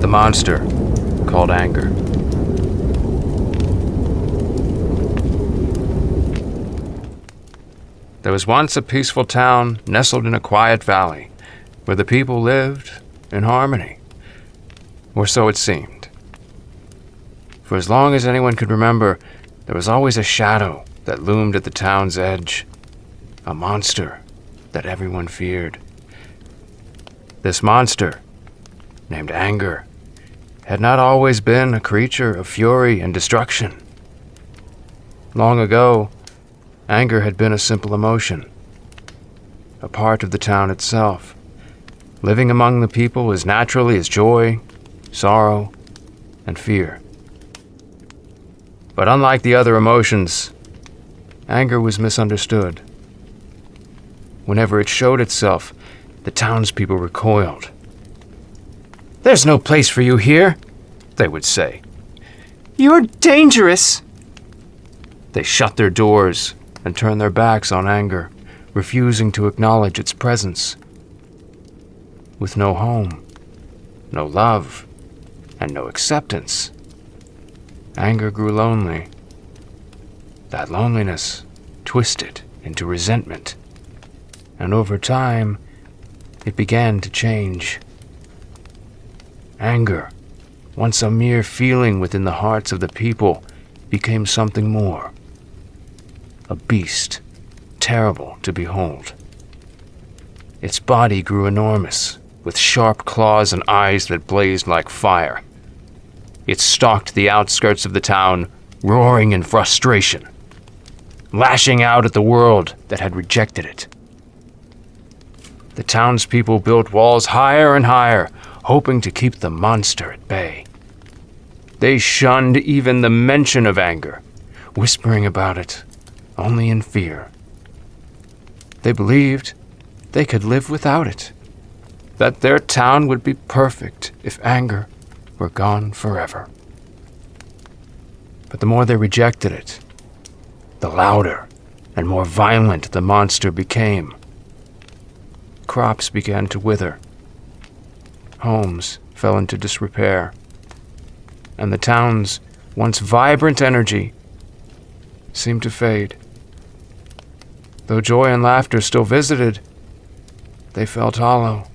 The monster called anger. There was once a peaceful town nestled in a quiet valley where the people lived in harmony, or so it seemed. For as long as anyone could remember, there was always a shadow that loomed at the town's edge, a monster that everyone feared. This monster, named anger, had not always been a creature of fury and destruction. Long ago, anger had been a simple emotion, a part of the town itself, living among the people as naturally as joy, sorrow, and fear. But unlike the other emotions, anger was misunderstood. Whenever it showed itself, the townspeople recoiled. "There's no place for you here," they would say. "You're dangerous." They shut their doors and turned their backs on anger, refusing to acknowledge its presence. With no home, no love, and no acceptance, anger grew lonely. That loneliness twisted into resentment, and over time, it began to change. Anger, once a mere feeling within the hearts of the people, became something more. A beast, terrible to behold. Its body grew enormous, with sharp claws and eyes that blazed like fire. It stalked the outskirts of the town, roaring in frustration, lashing out at the world that had rejected it. The townspeople built walls higher and higher, hoping to keep the monster at bay. They shunned even the mention of anger, whispering about it only in fear. They believed they could live without it, that their town would be perfect if anger were gone forever. But the more they rejected it, the louder and more violent the monster became. Crops began to wither. Homes fell into disrepair. And the town's once vibrant energy seemed to fade. Though joy and laughter still visited, they felt hollow.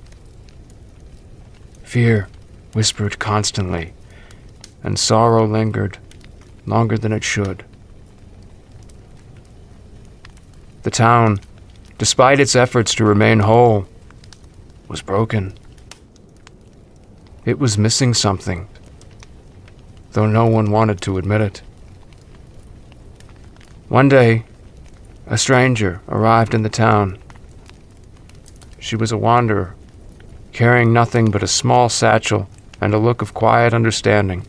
Fear whispered constantly, and sorrow lingered longer than it should. The town, despite its efforts to remain whole, was broken. It was missing something, though no one wanted to admit it. One day, a stranger arrived in the town. She was a wanderer, carrying nothing but a small satchel and a look of quiet understanding.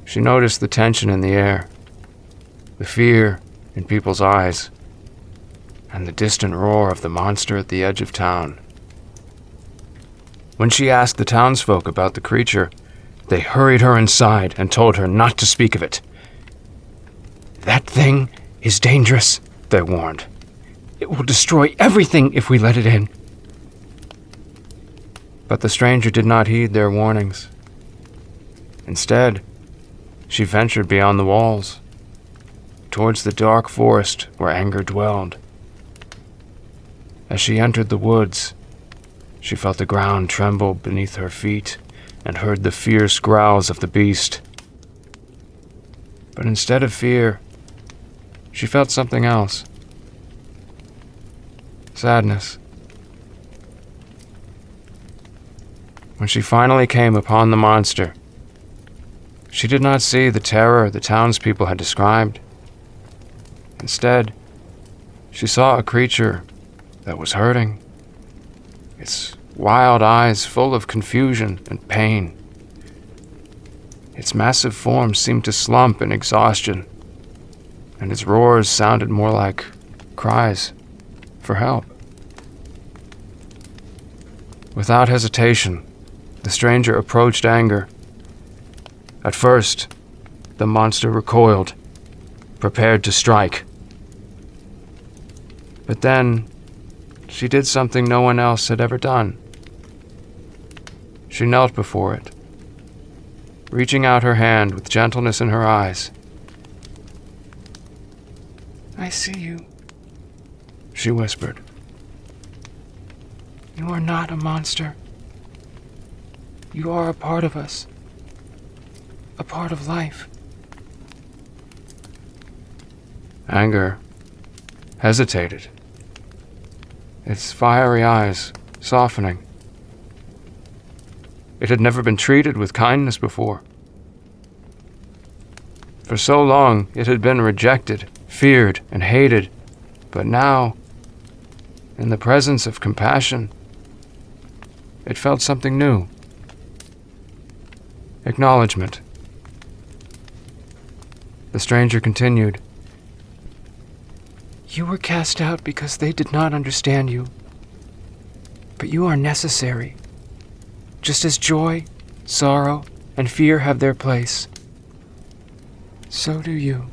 She noticed the tension in the air, the fear in people's eyes, and the distant roar of the monster at the edge of town. When she asked the townsfolk about the creature, they hurried her inside and told her not to speak of it. "That thing is dangerous," they warned. "It will destroy everything if we let it in." But the stranger did not heed their warnings. Instead, she ventured beyond the walls, towards the dark forest where anger dwelled. As she entered the woods, she felt the ground tremble beneath her feet and heard the fierce growls of the beast. But instead of fear, she felt something else. Sadness. When she finally came upon the monster, she did not see the terror the townspeople had described. Instead, she saw a creature that was hurting, its wild eyes full of confusion and pain. Its massive form seemed to slump in exhaustion, and its roars sounded more like cries for help. Without hesitation, the stranger approached anger. At first, the monster recoiled, prepared to strike. But then, she did something no one else had ever done. She knelt before it, reaching out her hand with gentleness in her eyes. I see you, She whispered. You are not a monster. You are a part of us. A part of life. Anger hesitated, its fiery eyes softening. It had never been treated with kindness before. For so long, it had been rejected, feared, and hated, but now, in the presence of compassion, it felt something new. Acknowledgement. The stranger continued. You were cast out because they did not understand you. But you are necessary. Just as joy, sorrow, and fear have their place, so do you.